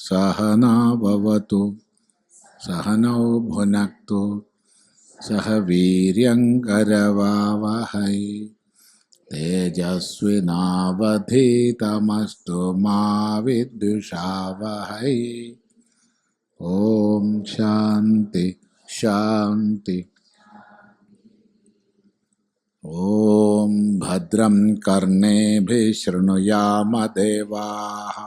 सहना भवतु सहनौ भुनक्तु सह वीर्यङ्करवावहै तेजस्विनावधीतमस्तु मा विद्विषावहै। ओम शांति शांति। ओम भद्रं कर्णेभिः शृणुयाम देवाः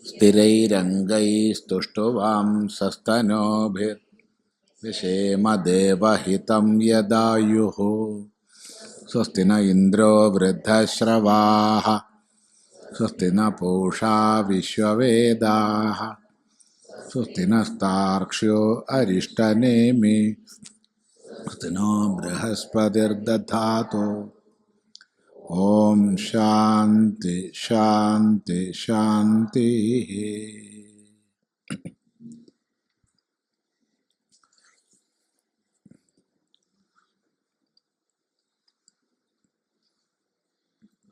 स्थिरैरङ्गैस्तुष्टुवांसस्तनूभिर्विषेम देवहितं यदायुः। स्वस्ति न इन्द्रो वृद्धश्रवाः स्वस्ति न पूषा विश्ववेदाः स्वस्ति नस्तार्क्ष्यो अरिष्टनेमि स्वस्ति नो बृहस्पतिर्दधातु। ओम शांति शांति शांति।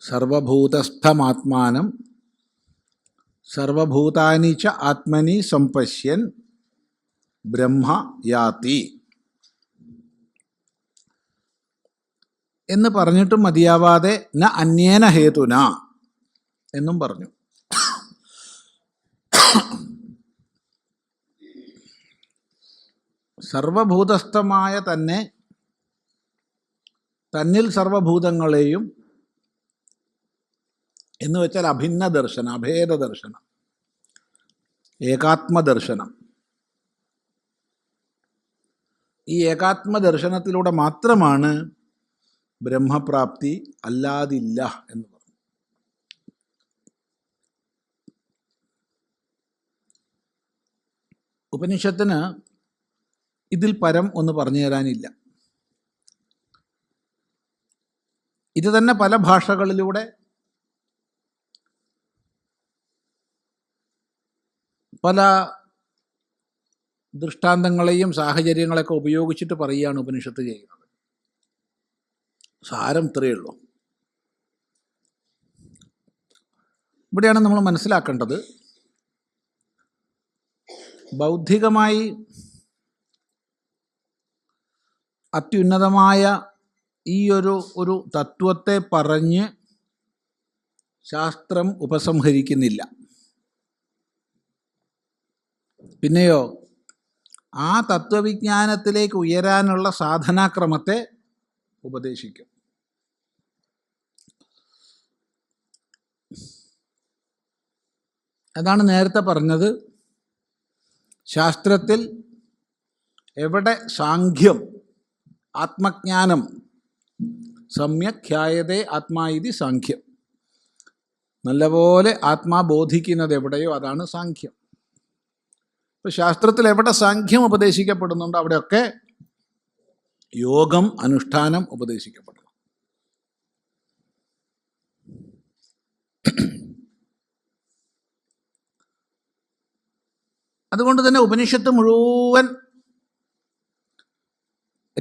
सर्वभूतस्थमात्मानं सर्वभूतानि च आत्मनि संपश्यन् ബ്രഹ്മ യാതി എന്ന് പറഞ്ഞിട്ടും മതിയാവാതെ ന അന്യേന ഹേതുന എന്നും പറഞ്ഞു. സർവഭൂതസ്ഥമായ തന്നെ തന്നിൽ സർവഭൂതങ്ങളെയും എന്ന് വെച്ചാൽ അഭിന്ന ദർശനം, അഭേദ ദർശനം, ഏകാത്മദർശനം. ഈ ഏകാത്മദർശനത്തിലൂടെ മാത്രമാണ് ബ്രഹ്മപ്രാപ്തി, അല്ലാതില്ല എന്ന് പറഞ്ഞു. ഉപനിഷത്തിന് ഇതിൽ പരം ഒന്ന് പറഞ്ഞു തരാനില്ല. ഇത് തന്നെ പല ഭാഷകളിലൂടെ പല ദൃഷ്ടാന്തങ്ങളെയും സാഹചര്യങ്ങളൊക്കെ ഉപയോഗിച്ചിട്ട് പറയുകയാണ് ഉപനിഷത്ത് ചെയ്യുന്നത്. സാരം ഇത്രയേ ഉള്ളൂ. ഇവിടെയാണ് നമ്മൾ മനസ്സിലാക്കേണ്ടത്, ബൗദ്ധികമായി അത്യുന്നതമായ ഈ ഒരു തത്വത്തെ പറഞ്ഞ് ശാസ്ത്രം ഉപസംഹരിക്കുന്നില്ല. പിന്നെയോ ആ തത്വവിജ്ഞാനത്തിലേക്ക് ഉയരാനുള്ള സാധനാക്രമത്തെ ഉപദേശിക്കും. അതാണ് നേരത്തെ പറഞ്ഞത്, ശാസ്ത്രത്തിൽ എവിടെ സാഖ്യം, ആത്മജ്ഞാനം, സമ്യക് ഖ്യായതേ ആത്മാ ഇതി സാഖ്യം, നല്ലപോലെ ആത്മാ ബോധിക്കുന്നത് എവിടെയോ അതാണ് സാഖ്യം. ഇപ്പോൾ ശാസ്ത്രത്തിൽ എവിടെ സാഖ്യം ഉപദേശിക്കപ്പെടുന്നുണ്ടോ അവിടെയൊക്കെ യോഗം, അനുഷ്ഠാനം ഉപദേശിക്കപ്പെടണം. അതുകൊണ്ട് തന്നെ ഉപനിഷത്ത് മുഴുവൻ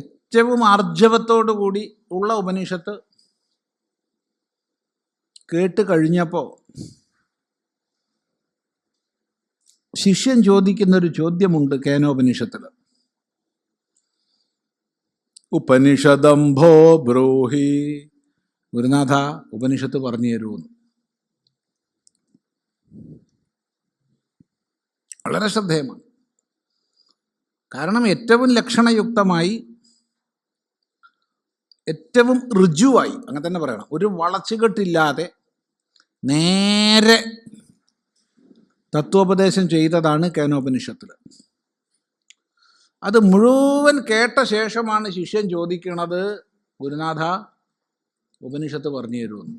ഏറ്റവും ആർജവത്തോടു കൂടി ഉള്ള ഉപനിഷത്ത് കേട്ട് കഴിഞ്ഞപ്പോൾ ശിഷ്യൻ ചോദിക്കുന്നൊരു ചോദ്യമുണ്ട് കേനോപനിഷത്തിൽ. ഉപനിഷദംഭോ ബ്രൂഹി, ഗുരുനാഥ ഉപനിഷത്ത് പറഞ്ഞു തരുമെന്ന്. വളരെ ശ്രദ്ധേയമാണ്. കാരണം ഏറ്റവും ലക്ഷണയുക്തമായി, ഏറ്റവും ഋജുവായി, അങ്ങനെ തന്നെ പറയണം, ഒരു വളച്ചുകെട്ടില്ലാതെ നേരെ തത്വോപദേശം ചെയ്തതാണ് കേനോപനിഷത്തിൽ. അത് മുഴുവൻ കേട്ട ശേഷമാണ് ശിഷ്യൻ ചോദിക്കുന്നത്, ഗുരുനാഥ ഉപനിഷത്ത് പറഞ്ഞു തരുമെന്ന്.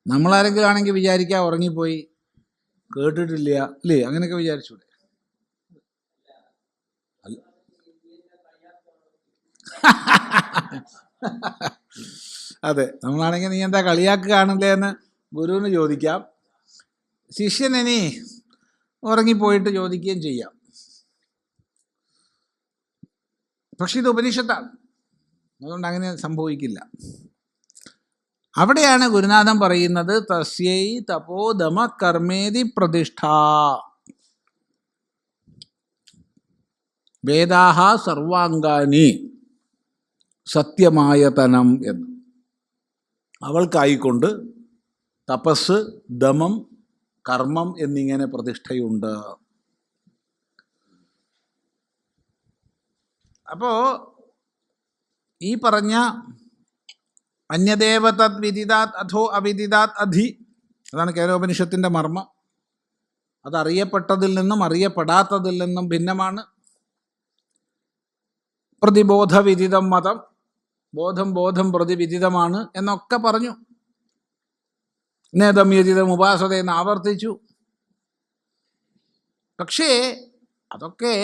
നമ്മളാരെങ്കിലും ആണെങ്കിൽ വിചാരിക്കുക ഉറങ്ങിപ്പോയി, കേട്ടിട്ടില്ല, അല്ലേ? അങ്ങനെയൊക്കെ വിചാരിച്ചൂടെ? അതെ, നമ്മളാണെങ്കിൽ നീ എന്താ കളിയാക്കുകയാണല്ലേ എന്ന് ഗുരുവിന് ചോദിക്കാം. ശിഷ്യൻ ഇനി ഉറങ്ങിപ്പോയിട്ട് ചോദിക്കുകയും ചെയ്യാം. പക്ഷെ ഇത് ഉപനിഷത്താണ്, അതുകൊണ്ട് അങ്ങനെ സംഭവിക്കില്ല. അവിടെയാണ് ഗുരുനാഥൻ പറയുന്നത് തസ്യൈ തപോദമ കർമ്മേതി പ്രതിഷ്ഠ വേദാഹ സർവാംഗാനി സത്യമായതനം എന്ന്. അവൾക്കായിക്കൊണ്ട് തപസ്, ദമം, കർമ്മം എന്നിങ്ങനെ പ്രതിഷ്ഠയുണ്ട്. അപ്പോൾ ഈ പറഞ്ഞ അന്യദേവ തദ് വിദിതാത് അധോ അവിദിതാത് അധി, അതാണ് കേനോപനിഷത്തിൻ്റെ മർമ്മം. അതറിയപ്പെട്ടതിൽ നിന്നും അറിയപ്പെടാത്തതിൽ നിന്നും ഭിന്നമാണ്. പ്രതിബോധവിദിതം മതം, ബോധം പ്രതിവിദിതമാണ് എന്നൊക്കെ പറഞ്ഞു. നേതം യതിതം ഉപാസത എന്ന് ആവർത്തിച്ചു. പക്ഷേ അതൊക്കെ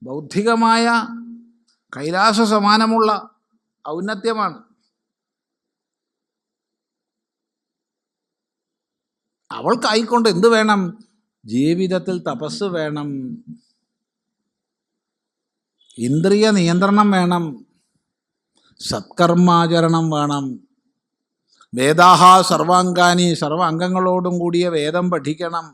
ബൗദ്ധികമായ കൈലാസ സമാനമുള്ള ഔന്നത്യമാണ്. അവൾക്കായിക്കൊണ്ട് എന്ത് വേണം? ജീവിതത്തിൽ തപസ് വേണം, ഇന്ദ്രിയ നിയന്ത്രണം വേണം, സത്കർമാചരണം വേണം, വേദാഹ സർവാംഗാനി സർവ അംഗങ്ങളോടും കൂടിയ വേദം പഠിക്കണം,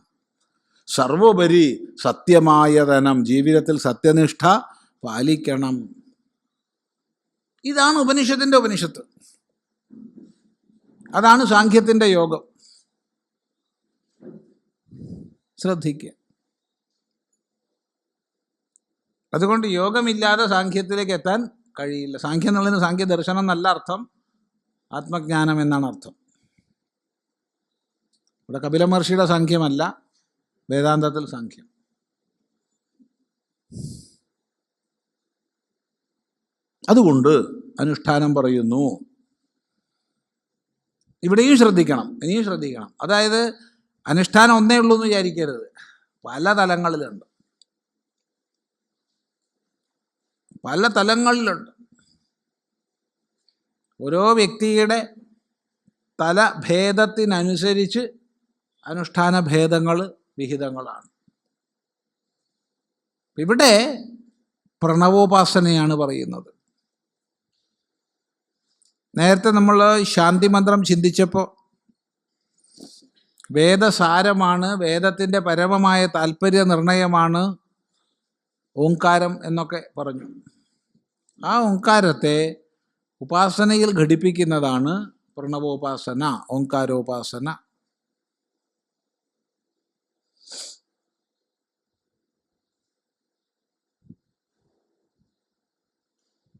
സർവോപരി സത്യമായതനം ജീവിതത്തിൽ സത്യനിഷ്ഠ പാലിക്കണം. ഇതാണ് ഉപനിഷത്തിൻ്റെ ഉപനിഷത്ത്. അതാണ് സാഖ്യത്തിൻ്റെ യോഗം. ശ്രദ്ധിക്കുക. അതുകൊണ്ട് യോഗമില്ലാതെ സാഖ്യത്തിലേക്ക് എത്താൻ കഴിയില്ല. സാഖ്യം എന്നുള്ളതിന് സാഖ്യ ദർശനം എന്നല്ല അർത്ഥം, ആത്മജ്ഞാനം എന്നാണ് അർത്ഥം. ഇവിടെ കപില മഹർഷിയുടെ സാഖ്യമല്ല, വേദാന്തത്തിൽ സാഖ്യം. അതുകൊണ്ട് അനുഷ്ഠാനം പറയുന്നു. ഇവിടെയും ശ്രദ്ധിക്കണം, ഇനിയും ശ്രദ്ധിക്കണം. അതായത് അനുഷ്ഠാനം ഒന്നേ ഉള്ളൂ എന്ന് വിചാരിക്കരുത്, പല തലങ്ങളിലുണ്ട്, പല തലങ്ങളിലുണ്ട്. ഓരോ വ്യക്തിയുടെ തലഭേദത്തിനനുസരിച്ച് അനുഷ്ഠാന ഭേദങ്ങൾ വിഹിതങ്ങളാണ്. ഇവിടെ പ്രണവോപാസനയാണ് പറയുന്നത്. നേരത്തെ നമ്മൾ ശാന്തി മന്ത്രം ചിന്തിച്ചപ്പോൾ വേദസാരമാണ്, വേദത്തിൻ്റെ പരമമായ താല്പര്യ നിർണയമാണ് ഓംകാരം എന്നൊക്കെ പറഞ്ഞു. ആ ഓംകാരത്തെ ഉപാസനയിൽ ഘടിപ്പിക്കുന്നതാണ് പ്രണവോപാസന, ഓംകാരോപാസന.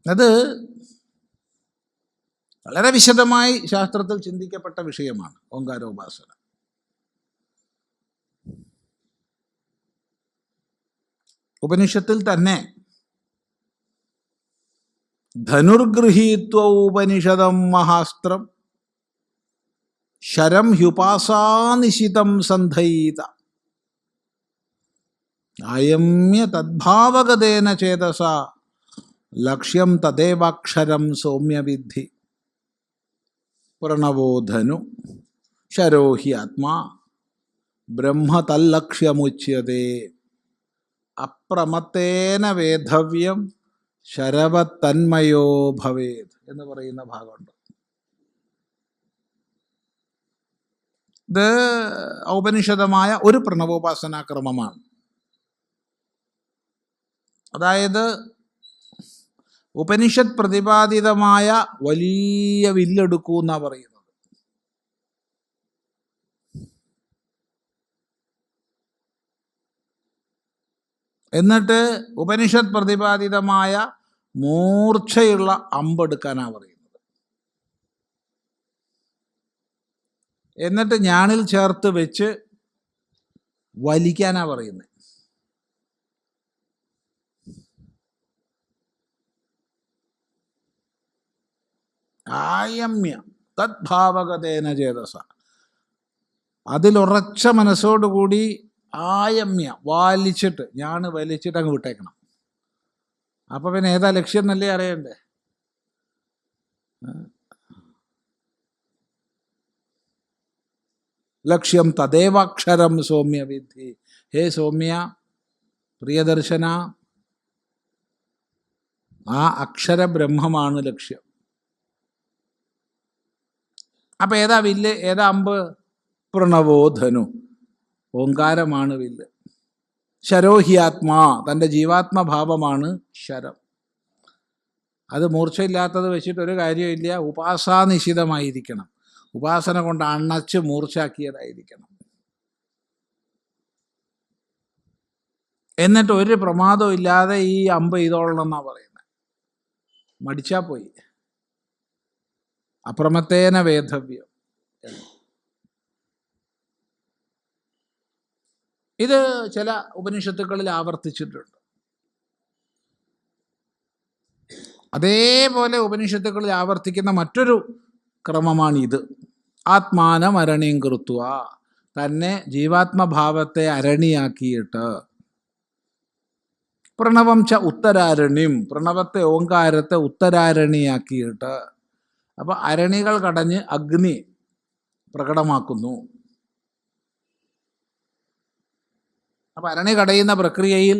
അത് വളരെ വിശദമായി ശാസ്ത്രത്തിൽ ചിന്തിക്കപ്പെട്ട വിഷയമാണ് ഓംകാരോപാസന. ഉപനിഷത്തിൽ തന്നെ ധനുർഗൃഹീത്വ ഉപനിഷദം മഹാസ്ത്രം ശരം ഹ്യുപാസാനിശിതം സന്ധൈത ആയമ്യ തദ്ഭാവഗതേന ചേതസ ലക്ഷ്യം തദേവാക്ഷരം സൗമ്യവിദ്ധി പ്രണവോ ധനു ശരോ ഹി ആത്മാ ബ്രഹ്മ തല്ലക്ഷ്യമുച്യതേ അപ്രമത്തേന വേധവ്യം ശരവത്തന്മയോ ഭവേത് എന്ന് പറയുന്ന ഭാഗമുണ്ട്. ഇത് ഔപനിഷദമായ ഒരു പ്രണവോപാസനാക്രമമാണ്. അതായത് ഉപനിഷത്ത് പ്രതിപാദിതമായ വലിയ വില്ലെടുക്കൂ എന്നാണ് പറയുന്നത്. എന്നിട്ട് ഉപനിഷത്ത് പ്രതിപാദിതമായ മൂർച്ചയുള്ള അമ്പെടുക്കാനാണ് പറയുന്നത്. എന്നിട്ട് ഞാണിൽ ചേർത്ത് വെച്ച് വലിക്കാനാണ് പറയുന്നത്. ആയമ്യ തദ്ഭാവഗതേന ചേതസ, അതിലുറച്ച മനസ്സോടുകൂടി ആയമ്യ വലിച്ചിട്ട്, ഞാണ് വലിച്ചിട്ട് അങ്ങ് വിട്ടേക്കണം. അപ്പം പിന്നെ ഏതാ ലക്ഷ്യം എന്നല്ലേ അറിയണ്ടേ? ലക്ഷ്യം തദേവാക്ഷരം സൗമ്യ വിദ്ധി. ഹേ സൗമ്യ, പ്രിയദർശന, ആ അക്ഷരബ്രഹ്മമാണ് ലക്ഷ്യം. അപ്പം ഏതാ വില്ല്, ഏതാ അമ്പ്? പ്രണവോധനു, ഓങ്കാരമാണ് വില്ല്. ശരോഹ്യാത്മാ, തൻ്റെ ജീവാത്മഭാവമാണ് ശരം. അത് മൂർച്ചയില്ലാത്തത് വെച്ചിട്ട് ഒരു കാര്യമില്ല. ഉപാസാനിശിതമായിരിക്കണം, ഉപാസന കൊണ്ട് അണച്ച് മൂർച്ചയാക്കിയതായിരിക്കണം. എന്നിട്ട് ഒരു പ്രമാദവും ഇല്ലാതെ ഈ അമ്പ് ചെയ്തോളണം എന്നാണ് പറയുന്നത്. മടിച്ചാൽ പോയി. അപ്രമത്തേന വേധവ്യം. ഇത് ചില ഉപനിഷത്തുക്കളിൽ ആവർത്തിച്ചിട്ടുണ്ട്. അതേപോലെ ഉപനിഷത്തുക്കളിൽ ആവർത്തിക്കുന്ന മറ്റൊരു ക്രമമാണിത്. ആത്മാനം അരണീം കൃത്വ, തന്നെ ജീവാത്മഭാവത്തെ അരണിയാക്കിയിട്ട്. പ്രണവം ച ഉത്തരാരണ്യം, പ്രണവത്തെ ഓങ്കാരത്തെ ഉത്തരാരണിയാക്കിയിട്ട്. അപ്പോൾ അരണികൾ കടഞ്ഞ് അഗ്നി പ്രകടമാക്കുന്നു. അപ്പം അരണി കടയുന്ന പ്രക്രിയയിൽ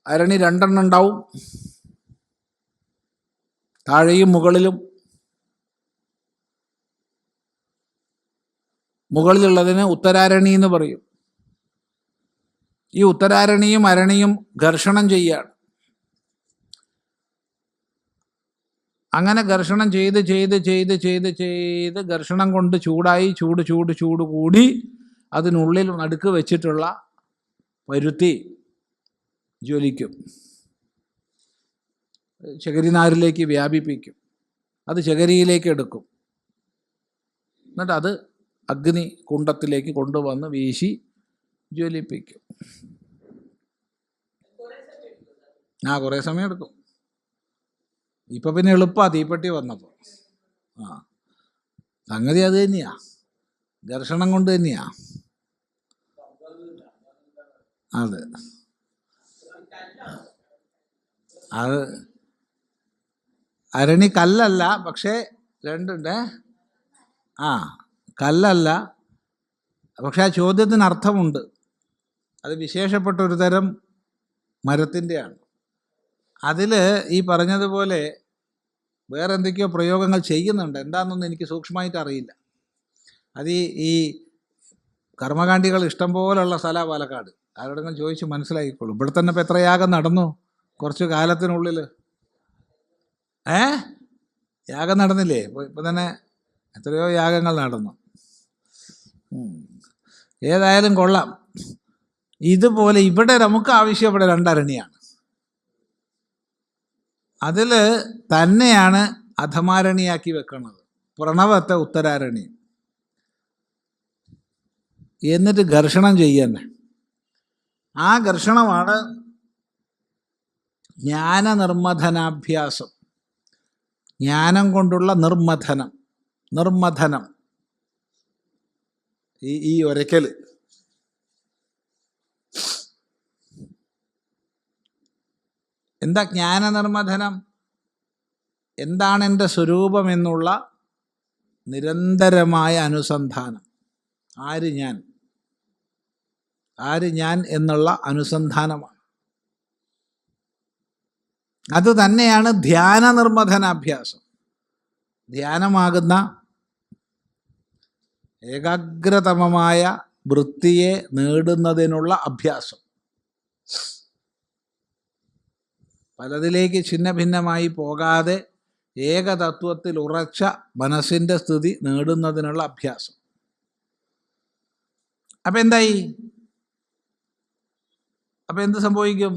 അരണി രണ്ടെണ്ണം ഉണ്ടാവും, താഴെയും മുകളിലും. മുകളിലുള്ളതിന് ഉത്തരാരണി എന്ന് പറയും. ഈ ഉത്തരാരണിയും അരണിയും ഘർഷണം ചെയ്യാണ്. അങ്ങനെ ഘർഷണം ചെയ്ത് ചെയ്ത് ചെയ്ത് ചെയ്ത് ചെയ്ത് ഘർഷണം കൊണ്ട് ചൂടായി, ചൂട് ചൂട് ചൂട് കൂടി അതിനുള്ളിൽ നടുക്ക് വെച്ചിട്ടുള്ള പരുത്തി ജ്വലിക്കും, ചകരിനാരിലേക്ക് വ്യാപിപ്പിക്കും, അത് ചകരിയിലേക്ക് എടുക്കും. എന്നിട്ട് അത് അഗ്നി കുണ്ടത്തിലേക്ക് കൊണ്ടുവന്ന് വീശി ജ്വലിപ്പിക്കും. കുറേ സമയം എടുക്കും. ഇപ്പം പിന്നെ എളുപ്പമാണ്, തീപ്പെട്ടി വന്നപ്പോൾ. സംഗതി അത് തന്നെയാ, ഘർഷണം കൊണ്ട് തന്നെയാ. അതെ, അത് അരണി കല്ലല്ല, പക്ഷേ രണ്ടുണ്ട്. കല്ലല്ല, പക്ഷെ ആ ചോദ്യത്തിന് അർത്ഥമുണ്ട്. അത് വിശേഷപ്പെട്ട ഒരു തരം മരത്തിൻ്റെയാണ്. അതിൽ ഈ പറഞ്ഞതുപോലെ വേറെ എന്തൊക്കെയോ പ്രയോഗങ്ങൾ ചെയ്യുന്നുണ്ട്. എന്താണെന്നൊന്നും എനിക്ക് സൂക്ഷ്മമായിട്ട് അറിയില്ല. അത് ഈ കർമ്മകാണ്ഡികൾ ഇഷ്ടം പോലുള്ള സ്ഥലമാണ് പാലക്കാട്. ആരോടെങ്കിലും ചോദിച്ച് മനസ്സിലാക്കിക്കോളും. ഇവിടെ തന്നെ ഇപ്പം എത്ര യാഗം നടന്നു കുറച്ച് കാലത്തിനുള്ളിൽ? യാഗം നടന്നില്ലേ? ഇപ്പം തന്നെ എത്രയോ യാഗങ്ങൾ നടന്നു. ഏതായാലും കൊള്ളാം. ഇതുപോലെ ഇവിടെ നമുക്ക് ആവശ്യം ഇവിടെ രണ്ടരണിയാണ്. അതിൽ തന്നെയാണ് അധമാരണിയാക്കി വെക്കുന്നത്, പ്രണവത്തെ ഉത്തരാരണി. എന്നിട്ട് ഘർഷണം ചെയ്യുന്നെ. ആ ഘർഷണമാണ് ജ്ഞാനനിർമ്മഥനാഭ്യാസം. ജ്ഞാനം കൊണ്ടുള്ള നിർമ്മഥനം, ഈ ഒരയ്ക്കൽ. എന്താ ജ്ഞാനനിർമ്മഥനം? എന്താണ് എൻ്റെ സ്വരൂപം എന്നുള്ള നിരന്തരമായ അനുസന്ധാനം. ആര് ഞാൻ എന്നുള്ള അനുസന്ധാനമാണ്. അത് തന്നെയാണ് ധ്യാന നിർമ്മഥനാഭ്യാസം. ധ്യാനമാകുന്ന ഏകാഗ്രതമമായ വൃത്തിയെ നേടുന്നതിനുള്ള അഭ്യാസം. പലതിലേക്ക് ഛിന്ന ഭിന്നമായി പോകാതെ ഏകതത്വത്തിൽ ഉറച്ച മനസ്സിൻ്റെ സ്ഥിതി നേടുന്നതിനുള്ള അഭ്യാസം. അപ്പം എന്തായി? അപ്പം എന്ത് സംഭവിക്കും?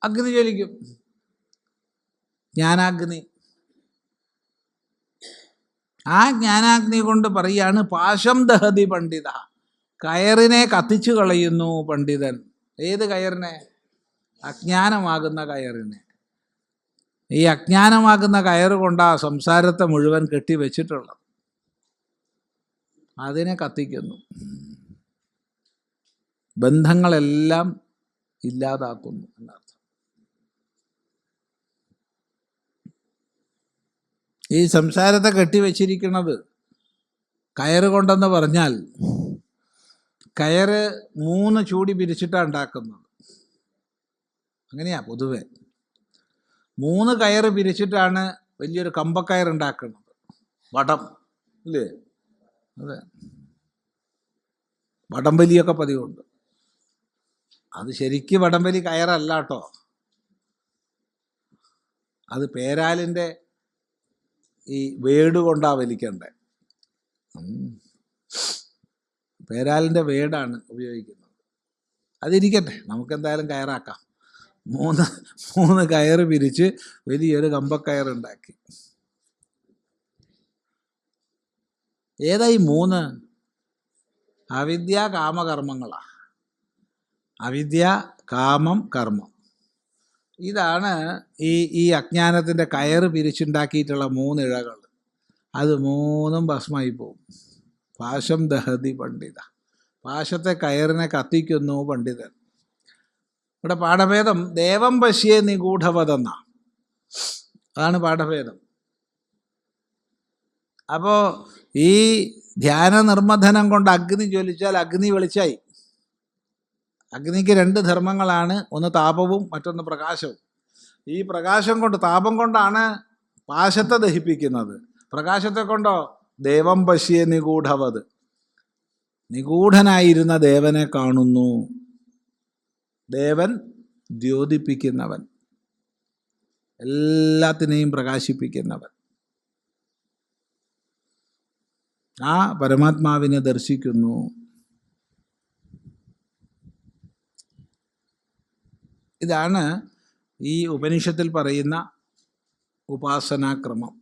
അഗ്നി ജ്വലിക്കും, ജ്ഞാനാഗ്നി. ആ ജ്ഞാനാഗ്നി കൊണ്ട് പറയാണ് പാശം ദഹതി പണ്ഡിത, കയറിനെ കത്തിച്ചു കളയുന്നു പണ്ഡിതൻ. ഏത് കയറിനെ? അജ്ഞാനമാകുന്ന കയറിനെ. ഈ അജ്ഞാനമാകുന്ന കയറ് കൊണ്ടാ സംസാരത്തെ മുഴുവൻ കെട്ടിവെച്ചിട്ടുള്ളത്. അതിനെ കത്തിക്കുന്നു, ബന്ധങ്ങളെല്ലാം ഇല്ലാതാക്കുന്നു എന്നർത്ഥം. ഈ സംസാരത്തെ കെട്ടിവെച്ചിരിക്കുന്നത് കയറ് കൊണ്ടെന്ന് പറഞ്ഞാൽ, കയറ് 3 ചൂടി പിരിച്ചിട്ടാണ് ഉണ്ടാക്കുന്നത്. അങ്ങനെയാ പൊതുവെ. 3 കയറ് പിരിച്ചിട്ടാണ് വലിയൊരു കമ്പക്കയർ ഉണ്ടാക്കുന്നത്. വടം ഇല്ലേ? അതെ, വടംവലിയൊക്കെ പതിവുണ്ട്. അത് ശരിക്ക് വടംവലി കയറല്ല കേട്ടോ, അത് പേരാലിൻ്റെ ഈ വേട് കൊണ്ടാ വലിക്കണ്ടേ. പേരാലിൻ്റെ വേടാണ് ഉപയോഗിക്കുന്നത്. അതിരിക്കട്ടെ, നമുക്കെന്തായാലും കയറാക്കാം. മൂന്ന് കയറ് പിരിച്ച് വലിയൊരു കമ്പക്കയറുണ്ടാക്കി. ഏതായി 3? അവിദ്യ കാമകർമ്മങ്ങളാ. അവിദ്യ, കാമം, കർമ്മം. ഇതാണ് ഈ അജ്ഞാനത്തിൻ്റെ കയറ് പിരിച്ചുണ്ടാക്കിയിട്ടുള്ള 3 ഇഴകൾ. അത് 3 ഭസ്മായി പോവും. പാശം ദഹതി പണ്ഡിത. പാശത്തെ കയറിനെ കത്തിക്കുന്നു പണ്ഡിതൻ. ഇവിടെ പാഠഭേദം ദേവം പശ്യേ നിഗൂഢവതെന്ന, അതാണ് പാഠഭേദം. അപ്പോൾ ഈ ധ്യാന നിർമ്മഥനം കൊണ്ട് അഗ്നി ജ്വലിച്ചാൽ അഗ്നി വെളിച്ചായി. അഗ്നിക്ക് 2 ധർമ്മങ്ങളാണ്, ഒന്ന് താപവും മറ്റൊന്ന് പ്രകാശവും. ഈ പ്രകാശം കൊണ്ട്, താപം കൊണ്ടാണ് പാശത്തെ ദഹിപ്പിക്കുന്നത്. പ്രകാശത്തെ കൊണ്ടോ ദേവം പശ്യേ നിഗൂഢവത്, നിഗൂഢനായിരുന്ന ദേവനെ കാണുന്നു. ദേവൻ ദ്യോതിപ്പിക്കുന്നവൻ, എല്ലാത്തിനെയും പ്രകാശിപ്പിക്കുന്നവൻ. ആ പരമാത്മാവിനെ ദർശിക്കുന്നു. ഇതാണ് ഈ ഉപനിഷത്തിൽ പറയുന്ന ഉപാസനാക്രമം.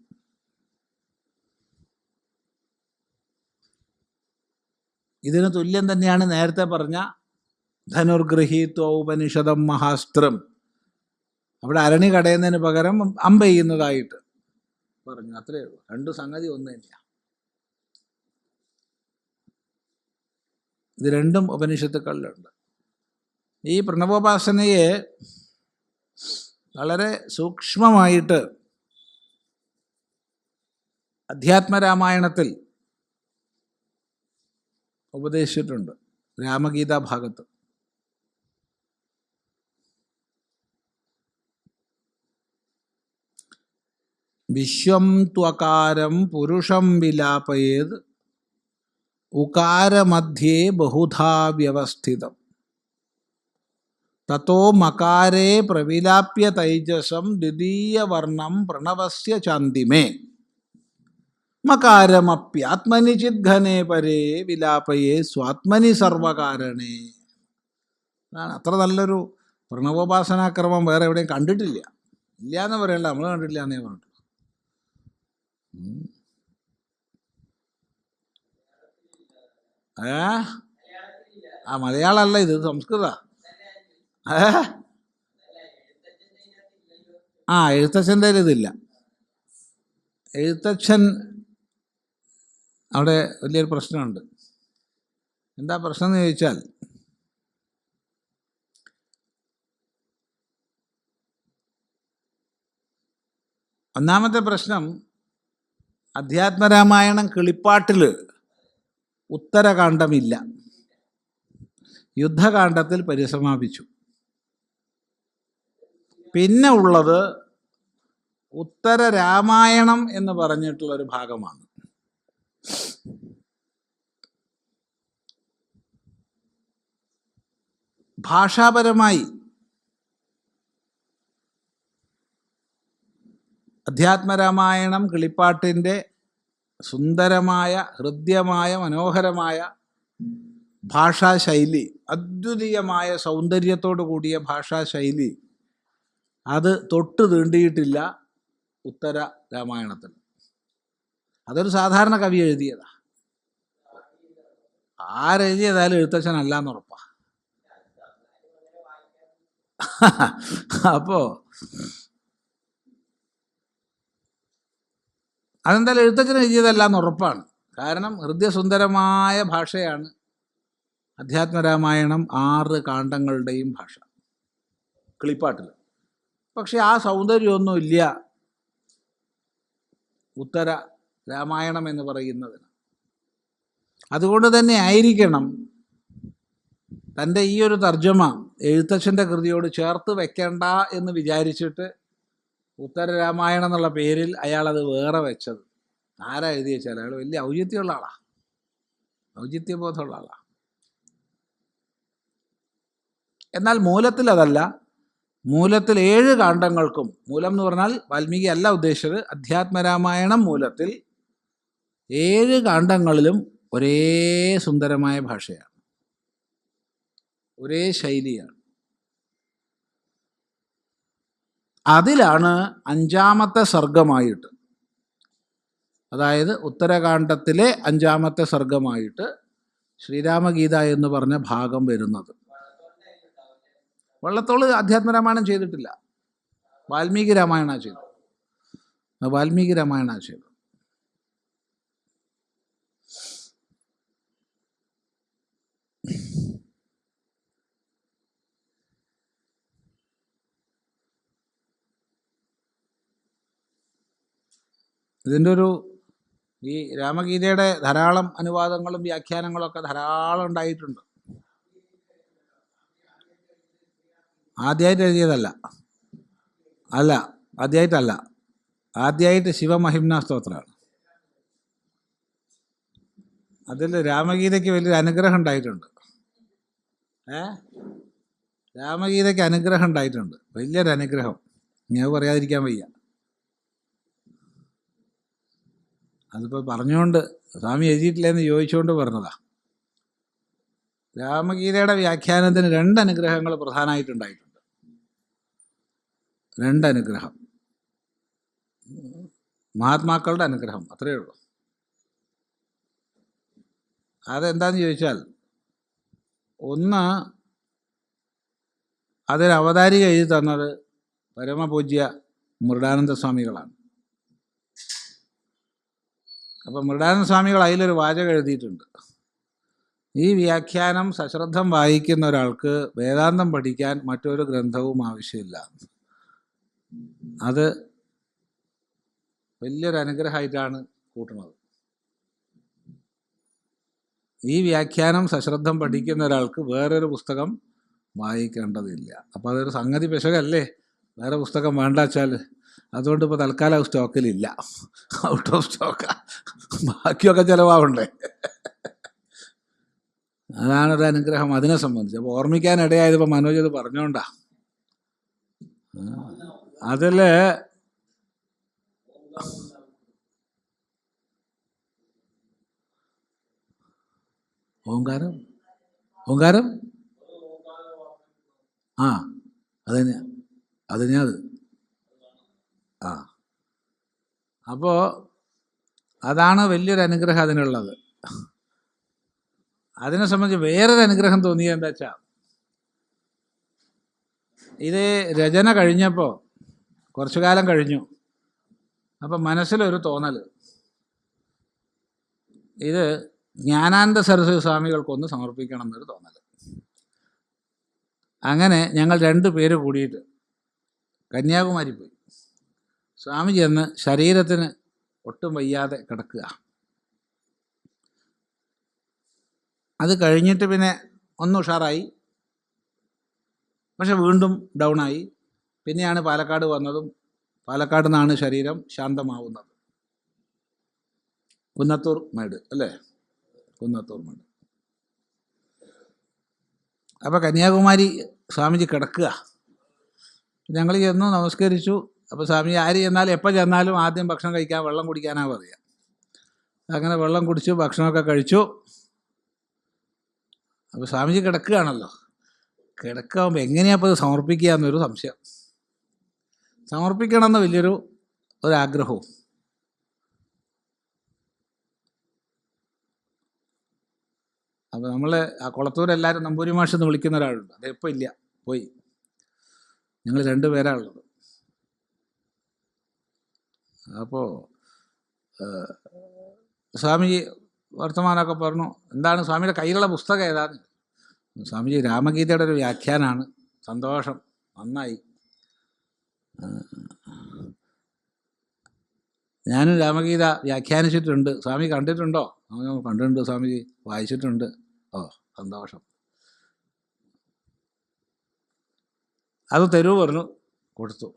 ഇതിന് തുല്യം തന്നെയാണ് നേരത്തെ പറഞ്ഞ ധനുർഗൃഹീത്വ ഉപനിഷദം മഹാസ്ത്രം. അവിടെ അരണി കടയുന്നതിന് പകരം അമ്പ ചെയ്യുന്നതായിട്ട് പറഞ്ഞു. അത്രയേ ഉള്ളൂ. 2 സംഗതി ഒന്ന് തന്നെയാണ്. ഇത് 2ഉം ഉപനിഷത്തുക്കളിലുണ്ട്. ഈ പ്രണവോപാസനയെ വളരെ സൂക്ഷ്മമായിട്ട് അധ്യാത്മരാമായണത്തിൽ ഉപദേശിച്ചിട്ടുണ്ട്, രാമഗീതാ ഭാഗത്ത്. വിശ്വം ത്വകാരം പുരുഷം വിലാപയേത് ഉകാരമധ്യേ ബഹുധാ വ്യവസ്ഥിതം തതോ മകാരേ പ്രവിലാപ്യ തൈജസം ദ്വിതീയവർണം പ്രണവസ്യ ചാന്തിമേ മകാരമപ്യാത്മനി ചിദ്ഘനേ പരേ വിലാപയേ സ്വാത്മനി സർവകാരണേ. അതാണ്. അത്ര നല്ലൊരു പ്രണവോപാസനാക്രമം വേറെ എവിടെയും കണ്ടിട്ടില്ല. ഇല്ല എന്ന് പറയണ്ട, നമ്മൾ കണ്ടിട്ടില്ല എന്നേ പറഞ്ഞിട്ടുള്ളൂ. മലയാളമല്ല, ഇത് സംസ്കൃത. എഴുത്തച്ഛൻ്റെ ഇതില്ല. എഴുത്തച്ഛൻ അവിടെ വലിയൊരു പ്രശ്നമുണ്ട്. എന്താ പ്രശ്നം എന്ന് ചോദിച്ചാൽ, ഒന്നാമത്തെ പ്രശ്നം, അധ്യാത്മരാമായണം കിളിപ്പാട്ടിൽ ഉത്തരകാണ്ഡമില്ല. യുദ്ധകാണ്ഡത്തിൽ പരിസമാപിച്ചു. പിന്നെ ഉള്ളത് ഉത്തര രാമായണം എന്ന് പറഞ്ഞിട്ടുള്ളൊരു ഭാഗമാണ്. ഭാഷാപരമായി അധ്യാത്മരാമായണം കിളിപ്പാട്ടിൻ്റെ സുന്ദരമായ, ഹൃദ്യമായ, മനോഹരമായ ഭാഷാശൈലി, അദ്വിതീയമായ സൗന്ദര്യത്തോടു കൂടിയ ഭാഷാശൈലി, അത് തൊട്ട് തീണ്ടിയിട്ടില്ല ഉത്തര രാമായണത്തിൽ. അതൊരു സാധാരണ കവി എഴുതിയതാ. ആരെഴുതിയതായാലും എഴുത്തച്ഛനല്ല എന്നുറപ്പാ. അപ്പോൾ അതെന്തായാലും എഴുത്തച്ഛൻ എഴുതിയതല്ല എന്ന് ഉറപ്പാണ്. കാരണം ഹൃദയസുന്ദരമായ ഭാഷയാണ് അധ്യാത്മരാമായണം 6 കാണ്ഡങ്ങളുടെയും ഭാഷ കിളിപ്പാട്ടിൽ. പക്ഷെ ആ സൗന്ദര്യമൊന്നും ഇല്ല ഉത്തര രാമായണം എന്ന് പറയുന്നതിന്. അതുകൊണ്ട് തന്നെ ആയിരിക്കണം തൻ്റെ ഈ ഒരു തർജ്ജമ എഴുത്തച്ഛൻ്റെ കൃതിയോട് ചേർത്ത് വെക്കേണ്ട എന്ന് വിചാരിച്ചിട്ട് ഉത്തര രാമായണം എന്നുള്ള പേരിൽ അയാളത് വേറെ വെച്ചത്. ആരാ എഴുതി വെച്ചാൽ അയാൾ വലിയ ഔചിത്യമുള്ള ആളാണ്, ഔചിത്യബോധമുള്ള ആളാണ്. എന്നാൽ മൂലത്തിൽ അതല്ല. മൂലത്തിൽ 7 കാണ്ഡങ്ങൾക്കും, മൂലം എന്ന് പറഞ്ഞാൽ വാൽമീകി അല്ല ഉദ്ദേശിച്ചത്, അധ്യാത്മരാമായണം മൂലത്തിൽ 7 കാണ്ഡങ്ങളിലും ഒരേ സുന്ദരമായ ഭാഷയാണ്, ഒരേ ശൈലിയാണ്. അതിലാണ് 5-ാമത്തെ സർഗമായിട്ട്, അതായത് ഉത്തരകാണ്ഡത്തിലെ 5-ാമത്തെ സർഗമായിട്ട് ശ്രീരാമഗീത എന്ന് പറഞ്ഞ ഭാഗം വരുന്നത്. വള്ളത്തോൾ അധ്യാത്മരാമായണം ചെയ്തിട്ടില്ല, വാൽമീകി രാമായണ ചെയ്തു. വാൽമീകി രാമായണ ചെയ്തു. ഇതിൻ്റെ ഈ രാമഗീതയുടെ ധാരാളം അനുവാദങ്ങളും വ്യാഖ്യാനങ്ങളൊക്കെ ധാരാളം ഉണ്ടായിട്ടുണ്ട്. ആദ്യമായിട്ട് എഴുതിയതല്ല, ആദ്യമായിട്ടല്ല. ആദ്യമായിട്ട് ശിവമഹിംന സ്തോത്രമാണ്. അതിൽ രാമഗീതയ്ക്ക് വലിയൊരു അനുഗ്രഹം ഉണ്ടായിട്ടുണ്ട്. രാമഗീതയ്ക്ക് അനുഗ്രഹം ഉണ്ടായിട്ടുണ്ട്, വലിയൊരു അനുഗ്രഹം. ഞാൻ പറയാതിരിക്കാൻ വയ്യ. അതിപ്പോൾ പറഞ്ഞുകൊണ്ട് സ്വാമി എഴുതിയിട്ടില്ലെന്ന് ചോദിച്ചുകൊണ്ട് പറഞ്ഞതാ. രാമഗീതയുടെ വ്യാഖ്യാനത്തിന് 2 അനുഗ്രഹങ്ങൾ പ്രധാനമായിട്ടുണ്ടായിട്ടുണ്ട്. 2 അനുഗ്രഹം, മഹാത്മാക്കളുടെ അനുഗ്രഹം, അത്രയേ ഉള്ളൂ. അതെന്താന്ന് ചോദിച്ചാൽ, ഒന്ന്, അതിന് അവതാരിക എഴുതി തന്നത് പരമപൂജ്യ മൃഡാനന്ദ സ്വാമികളാണ്. അപ്പം മൃഡാനന്ദ സ്വാമികൾ അതിലൊരു വാചകം എഴുതിയിട്ടുണ്ട്: ഈ വ്യാഖ്യാനം സശ്രദ്ധം വായിക്കുന്ന ഒരാൾക്ക് വേദാന്തം പഠിക്കാൻ മറ്റൊരു ഗ്രന്ഥവും ആവശ്യമില്ല. അത് വലിയൊരു അനുഗ്രഹമായിട്ടാണ് കൂട്ടുന്നത്. ഈ വ്യാഖ്യാനം സശ്രദ്ധം പഠിക്കുന്ന ഒരാൾക്ക് വേറൊരു പുസ്തകം വായിക്കേണ്ടതില്ല. അപ്പോൾ അതൊരു സംഗതി പിശകല്ലേ, വേറെ പുസ്തകം വേണ്ട വെച്ചാൽ. അതുകൊണ്ട് ഇപ്പോൾ തൽക്കാലം സ്റ്റോക്കിലില്ല, ഔട്ട് ഓഫ് സ്റ്റോക്കാ. ബാക്കിയൊക്കെ ചിലവാകണ്ടേ? അതാണൊരു അനുഗ്രഹം അതിനെ സംബന്ധിച്ച്. അപ്പോൾ ഓർമ്മിക്കാനിടയായത് ഇപ്പോൾ മനോജ് അത് പറഞ്ഞോണ്ടാ. അതിൽ ഓങ്കാരം അത് അപ്പോൾ അതാണ് വലിയൊരു അനുഗ്രഹം അതിനുള്ളത്. അതിനെ സംബന്ധിച്ച് വേറൊരു അനുഗ്രഹം തോന്നിയത് എന്താ വെച്ചാൽ, ഇത് രചന കഴിഞ്ഞപ്പോൾ കുറച്ചു കാലം കഴിഞ്ഞു. അപ്പം മനസ്സിലൊരു തോന്നൽ, ഇത് ജ്ഞാനാനന്ദ സരസ്വതി സ്വാമികൾക്കൊന്ന് സമർപ്പിക്കണം എന്നൊരു തോന്നൽ. അങ്ങനെ ഞങ്ങൾ 2 പേര് കൂടിയിട്ട് കന്യാകുമാരി പോയി. സ്വാമിജി അന്ന് ശരീരത്തിന് ഒട്ടും വയ്യാതെ കിടക്കുക. അത് കഴിഞ്ഞിട്ട് പിന്നെ ഒന്ന് ഉഷാറായി, പക്ഷെ വീണ്ടും ഡൗണായി. പിന്നെയാണ് പാലക്കാട് വന്നതും പാലക്കാട് നിന്നാണ് ശരീരം ശാന്തമാവുന്നത്. കുന്നത്തൂർ മേട് അല്ലേ, കുന്നത്തൂർ മേട്. അപ്പോൾ കന്യാകുമാരി സ്വാമിജി കിടക്കുക. ഞങ്ങൾ ചെന്നു നമസ്കരിച്ചു. അപ്പോൾ സ്വാമി ആര് ചെന്നാലും എപ്പോൾ ചെന്നാലും ആദ്യം ഭക്ഷണം കഴിക്കാൻ, വെള്ളം കുടിക്കാനാണ് പറയുക. അങ്ങനെ വെള്ളം കുടിച്ചു, ഭക്ഷണമൊക്കെ കഴിച്ചു. അപ്പോൾ സ്വാമിജി കിടക്കുകയാണല്ലോ. കിടക്കാവുമ്പോൾ എങ്ങനെയാണ് അപ്പോൾ ഇത് സമർപ്പിക്കുക എന്നൊരു സംശയം. സമർപ്പിക്കണമെന്ന് വലിയൊരു ഒരാഗ്രഹവും. അപ്പോൾ നമ്മൾ ആ കുളത്തൂരെല്ലാവരും നമ്പൂരി മാഷ് എന്ന് വിളിക്കുന്ന ഒരാളുണ്ട്. അതെപ്പോൾ ഇല്ല, പോയി. ഞങ്ങൾ 2 പേരാണ് ഉള്ളത്. അപ്പോൾ സ്വാമിജി വർത്തമാനമൊക്കെ പറഞ്ഞു. എന്താണ് സ്വാമിയുടെ കയ്യിലുള്ള പുസ്തകം ഏതാണ്? സ്വാമിജി രാമഗീതയുടെ ഒരു വ്യാഖ്യാനമാണ്. സന്തോഷം, നന്നായി. ഞാനും രാമഗീത വ്യാഖ്യാനിച്ചിട്ടുണ്ട്. സ്വാമി കണ്ടിട്ടുണ്ടോ? കണ്ടിട്ടുണ്ട് സ്വാമിജി, വായിച്ചിട്ടുണ്ട്. ഓ, സന്തോഷം. അത് തരൂ പറഞ്ഞു, കൊടുത്തു.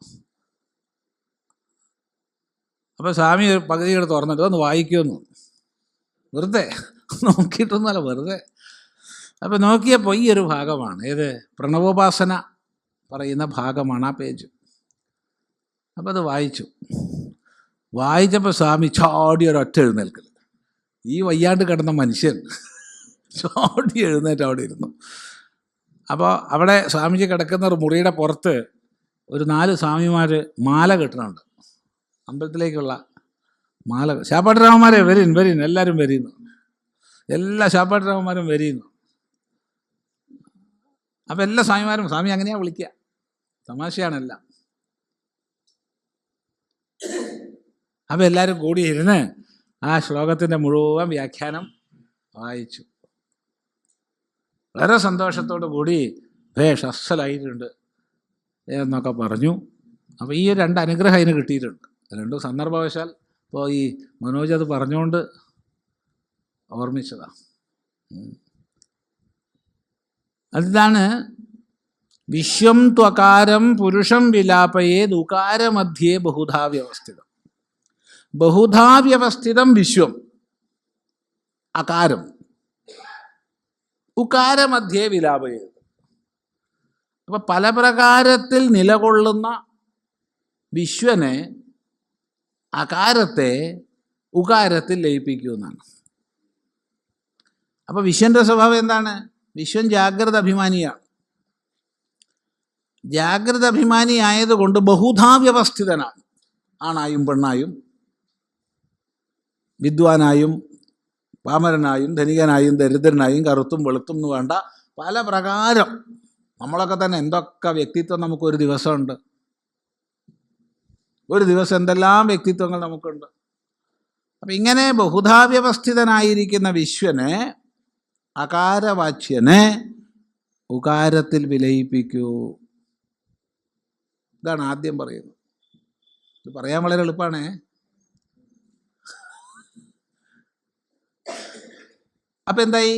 അപ്പോൾ സ്വാമി പകുതി എടുത്ത് തുറന്നിട്ട് ഒന്ന് വായിക്കുമെന്ന്, വെറുതെ നോക്കിയിട്ടൊന്നുമല്ല, വെറുതെ. അപ്പോൾ നോക്കിയപ്പോൾ ഈ ഒരു ഭാഗമാണ്, ഏത് പ്രണവോപാസന പറയുന്ന ഭാഗമാണ് ആ പേജ്. അപ്പോൾ അത് വായിച്ചപ്പോൾ സ്വാമി ചാടി ഒരൊറ്റ എഴുന്നേൽക്കൽ. ഈ വയ്യാണ്ട് കിടന്ന മനുഷ്യൻ ചാടി എഴുന്നേറ്റ് അവിടെ ഇരുന്നു. അപ്പോൾ അവിടെ സ്വാമിജി കിടക്കുന്ന ഒരു മുറിയുടെ പുറത്ത് ഒരു 4 സ്വാമിമാർ മാല കെട്ടുന്നുണ്ട്, അമ്പലത്തിലേക്കുള്ള മാല. ശാപ്പാട്ടരാമന്മാരെ വരീൻ എല്ലാവരും വരീന്നു, എല്ലാ ശാപ്പാട്ടരാമന്മാരും വരീന്നു. അപ്പം എല്ലാ സ്വാമിമാരും, സ്വാമി അങ്ങനെയാണ് വിളിക്കുക, തമാശയാണെല്ലാം. അപ്പം എല്ലാവരും കൂടിയിരുന്ന് ആ ശ്ലോകത്തിൻ്റെ മുഴുവൻ വ്യാഖ്യാനം വായിച്ചു. വളരെ സന്തോഷത്തോടു കൂടി ഭേഷ് അസ്സലായിട്ടുണ്ട് എന്നൊക്കെ പറഞ്ഞു. അപ്പോൾ ഈ 2 അനുഗ്രഹം അതിന് കിട്ടിയിട്ടുണ്ട്. 2 സന്ദർഭവശാൽ ഇപ്പോൾ ഈ മനോജ് അത് പറഞ്ഞുകൊണ്ട് ഓർമ്മിച്ചതാണ്. അതിതാണ് വിശ്വം ത്വകാരം പുരുഷം വിലാപയേത് ഉകാരമധ്യേ ബഹുധാ വ്യവസ്ഥിതം. ബഹുധാ വ്യവസ്ഥിതം വിശ്വം അകാരം, ഉകാരമധ്യേ വിലാപയേത്. അപ്പം പല പ്രകാരത്തിൽ നിലകൊള്ളുന്ന വിശ്വനെ അകാരത്തെ ഉകാരത്തിൽ ലയിപ്പിക്കുമെന്നാണ്. അപ്പോൾ വിശ്വൻ്റെ സ്വഭാവം എന്താണ്? വിശ്വൻ ജാഗ്രത അഭിമാനിയാണ്. ജാഗ്രത അഭിമാനി ആയതുകൊണ്ട് ബഹുധാ വ്യവസ്ഥിതനാണ്. ആണായും പെണ്ണായും, വിദ്വാനായും പാമരനായും, ധനികനായും ദരിദ്രനായും, കറുത്തും വെളുത്തും എന്ന് വേണ്ട പല പ്രകാരം. നമ്മളൊക്കെ തന്നെ എന്തൊക്കെ വ്യക്തിത്വം നമുക്കൊരു ദിവസമുണ്ട്. ഒരു ദിവസം എന്തെല്ലാം വ്യക്തിത്വങ്ങൾ നമുക്കുണ്ട്. അപ്പം ഇങ്ങനെ ബഹുധാ വ്യവസ്ഥിതനായിരിക്കുന്ന വിശ്വനെ, അകാരവാച്യനെ ഉകാരത്തിൽ വിലയിപ്പിക്കൂ. ഇതാണ് ആദ്യം പറയുന്നത്. ഇത് പറയാൻ വളരെ എളുപ്പമാണ്. അപ്പം എന്തായി?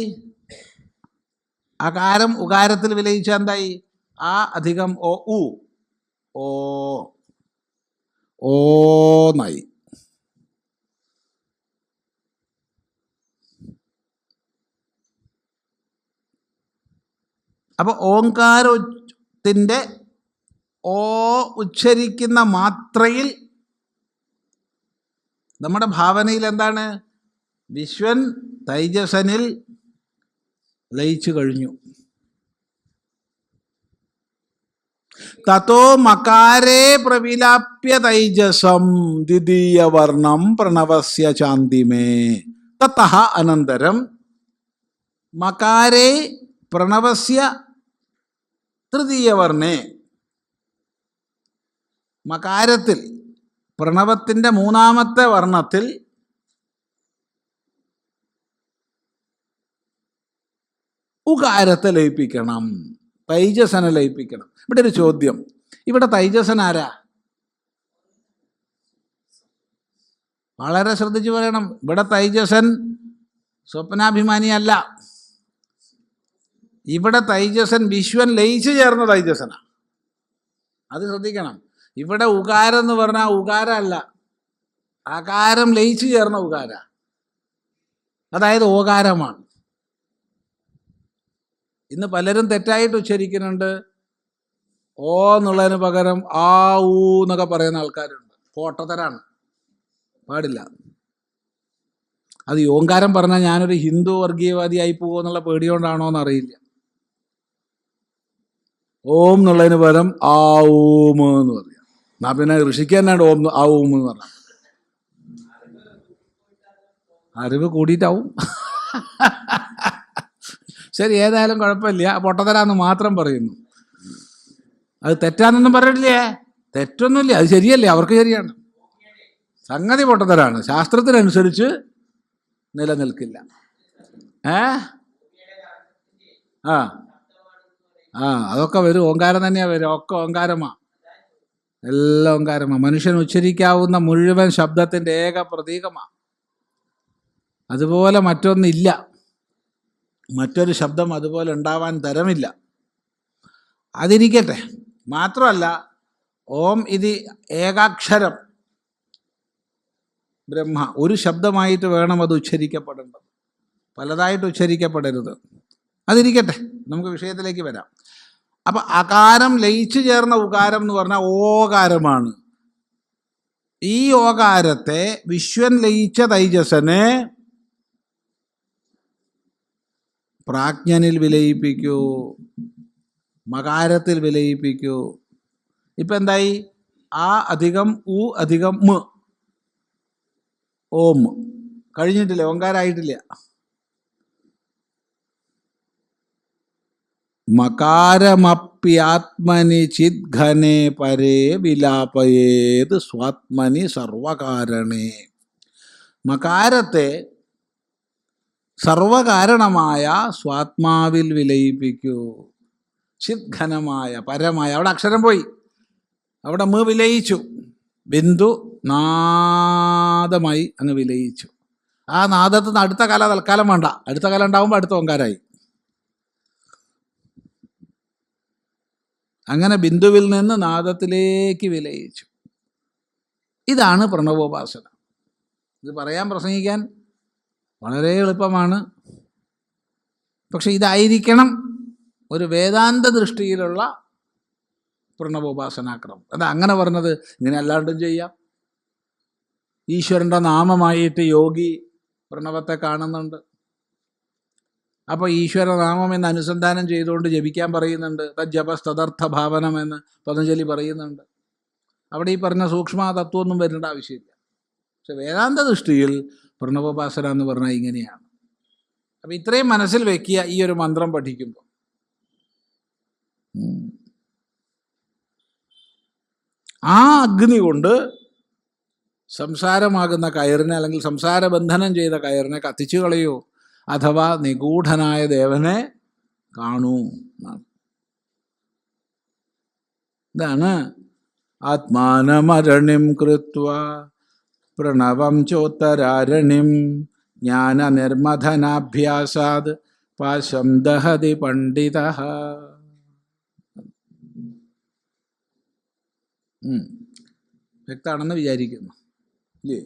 അകാരം ഉകാരത്തിൽ വിലയിച്ചാൽ എന്തായി? ആ അധികം ഓ ഉ ഓന്നായി. അപ്പോൾ ഓങ്കാരത്തിൻ്റെ ഓ ഉച്ചരിക്കുന്ന മാത്രയിൽ നമ്മുടെ ഭാവനയിൽ എന്താണ്? വിശ്വൻ തൈജസനിൽ ലയിച്ചു കഴിഞ്ഞു. തതോ മകാരേ പ്രവിലാപ്യ തൈജസം ദ്വിതീയവർണം പ്രണവസ്യ ചാന്തിമേ. തതഃ അനന്തരം മകാരേ പ്രണവസ്യ തൃതീയവർണേ, മകാരത്തിൽ പ്രണവത്തിൻ്റെ 3ാമത്തെ വർണ്ണത്തിൽ ഉകാരത്തെ ലയിപ്പിക്കണം, തൈജസനെ ലയിപ്പിക്കണം. ഇവിടെ ഒരു ചോദ്യം, ഇവിടെ തൈജസൻ ആരാ? വളരെ ശ്രദ്ധിച്ചു പറയണം. ഇവിടെ തൈജസൻ സ്വപ്നാഭിമാനിയല്ല. ഇവിടെ തൈജസൻ വിശ്വൻ ലയിച്ചു ചേർന്ന തൈജസനാണ്. അത് ശ്രദ്ധിക്കണം. ഇവിടെ ഉകാരം എന്ന് പറഞ്ഞാൽ ഉകാരമല്ല, അകാരം ലയിച്ചു ചേർന്ന ഉകാര, അതായത് ഓകാരമാണ്. ഇന്ന് പലരും തെറ്റായിട്ട് ഉച്ചരിക്കുന്നുണ്ട്. ഓ എന്നുള്ളതിന് പകരം ആ ഊ എന്നൊക്കെ പറയുന്ന ആൾക്കാരുണ്ട്. പോട്ടത്തരാണ്, പാടില്ല. അത് ഈ ഓങ്കാരം പറഞ്ഞാൽ ഞാനൊരു ഹിന്ദു വർഗീയവാദിയായി പോകുമെന്നുള്ള പേടിയോണ്ടാണോ എന്നറിയില്ല. ഓം എന്നുള്ളതിന് പകരം ആ ഊം എന്ന് പറയാം. എന്നാ പിന്നെ ഋഷിക്ക് തന്നെയാണ് ഓം ആ ഊം എന്ന് പറഞ്ഞാൽ. അറിവ് കൂടിയിട്ടാവും. ശരി, ഏതായാലും കുഴപ്പമില്ല. പൊട്ടത്തരാന്ന് മാത്രം പറയുന്നു. അത് തെറ്റാന്നൊന്നും പറഞ്ഞിട്ടില്ലേ? തെറ്റൊന്നുമില്ല, അത് ശരിയല്ലേ, അവർക്ക് ശരിയാണ്. സംഗതി പൊട്ടത്തരാണ്, ശാസ്ത്രത്തിനനുസരിച്ച് നിലനിൽക്കില്ല. ആ ആ അതൊക്കെ വരും. ഓങ്കാരം തന്നെയാണ് വരും. ഒക്കെ ഓങ്കാരമാണ്, എല്ലാം ഓങ്കാരമാണ്. മനുഷ്യൻ ഉച്ചരിക്കാവുന്ന മുഴുവൻ ശബ്ദത്തിൻ്റെ ഏക പ്രതീകമാണ്. അതുപോലെ മറ്റൊന്നില്ല, മറ്റൊരു ശബ്ദം അതുപോലെ ഉണ്ടാവാൻ തരമില്ല. അതിരിക്കട്ടെ. മാത്രമല്ല, ഓം ഇത് ഏകാക്ഷരം, ബ്രഹ്മ. ഒരു ശബ്ദമായിട്ട് വേണം അത് ഉച്ചരിക്കപ്പെടേണ്ടത്, പലതായിട്ട് ഉച്ചരിക്കപ്പെടരുത്. അതിരിക്കട്ടെ, നമുക്ക് വിഷയത്തിലേക്ക് വരാം. അപ്പം അകാരം ലയിച്ചു ചേർന്ന ഉകാരം എന്ന് പറഞ്ഞാൽ ഓകാരമാണ്. ഈ ഓകാരത്തെ വിശ്വൻ ലയിച്ച തൈജസനെ പ്രാജ്ഞനിൽ വിലയിപ്പിക്കൂ, മകാരത്തിൽ വിലയിപ്പിക്കൂ. ഇപ്പം എന്തായി? ആ അധികം ഉ അധികം മ, ഓം. കഴിഞ്ഞിട്ടില്ല, ഓങ്കാരായിട്ടില്ല. മകാരമപ്യാത്മനി ചിദ്ഘനെ പരേ വിലാപയേത് സ്വാത്മനി സർവകാരണേ. മകാരത്തെ സർവകാരണമായ സ്വാത്മാവിൽ വിലയിപ്പിക്കൂ. ചിദ്ഘനമായ പരമായ, അവിടെ അക്ഷരം പോയി, അവിടെ മ വിലയിച്ചു, ബിന്ദു നാദമായി അങ്ങ് വിലയിച്ചു. ആ നാദത്തിൽ നിന്ന് അടുത്ത കല തൽക്കാലം വേണ്ട, അടുത്ത കല ഉണ്ടാവുമ്പോൾ അടുത്ത ഓങ്കാരായി. അങ്ങനെ ബിന്ദുവിൽ നിന്ന് നാദത്തിലേക്ക് വിലയിച്ചു. ഇതാണ് പ്രണവോപാസന. ഇത് പറയാൻ, പ്രസംഗിക്കാൻ വളരെ എളുപ്പമാണ്. പക്ഷെ ഇതായിരിക്കണം ഒരു വേദാന്ത ദൃഷ്ടിയിലുള്ള പ്രണവോപാസനാക്രമം. എന്താ അങ്ങനെ പറഞ്ഞത്? ഇങ്ങനെ അല്ലാണ്ടും ചെയ്യാം. ഈശ്വരൻ്റെ നാമമായിട്ട് യോഗി പ്രണവത്തെ കാണുന്നുണ്ട്. അപ്പോൾ ഈശ്വരനാമം എന്ന് അനുസന്ധാനം ചെയ്തുകൊണ്ട് ജപിക്കാൻ പറയുന്നുണ്ട്. തജ്ജപസ്തദർത്ഥ ഭാവനം എന്ന് പതഞ്ജലി പറയുന്നുണ്ട്. അവിടെ ഈ പറഞ്ഞ സൂക്ഷ്മ തത്വമൊന്നും വരേണ്ട ആവശ്യമില്ല. പക്ഷെ വേദാന്ത ദൃഷ്ടിയിൽ പ്രണവോപാസന എന്ന് പറഞ്ഞാൽ ഇങ്ങനെയാണ്. അപ്പം ഇത്രയും മനസ്സിൽ വെക്കുക ഈ ഒരു മന്ത്രം പഠിക്കുമ്പോൾ. ആ അഗ്നി കൊണ്ട് സംസാരമാകുന്ന കയറിനെ, അല്ലെങ്കിൽ സംസാരബന്ധനം ചെയ്ത കയറിനെ കത്തിച്ചു കളയൂ, അഥവാ നിഗൂഢനായ ദേവനെ കാണൂ എന്നാണ്. ഇതാണ് ആത്മാനമരണിം കൃത്വ പ്രണവം ചോത്തരാരണിം ജ്ഞാനനിർമഥനാഭ്യാസാത് പാശം ദഹതി പണ്ഡിതഃ. വ്യക്തമാണെന്ന് വിചാരിക്കുന്നു, ഇല്ലേ?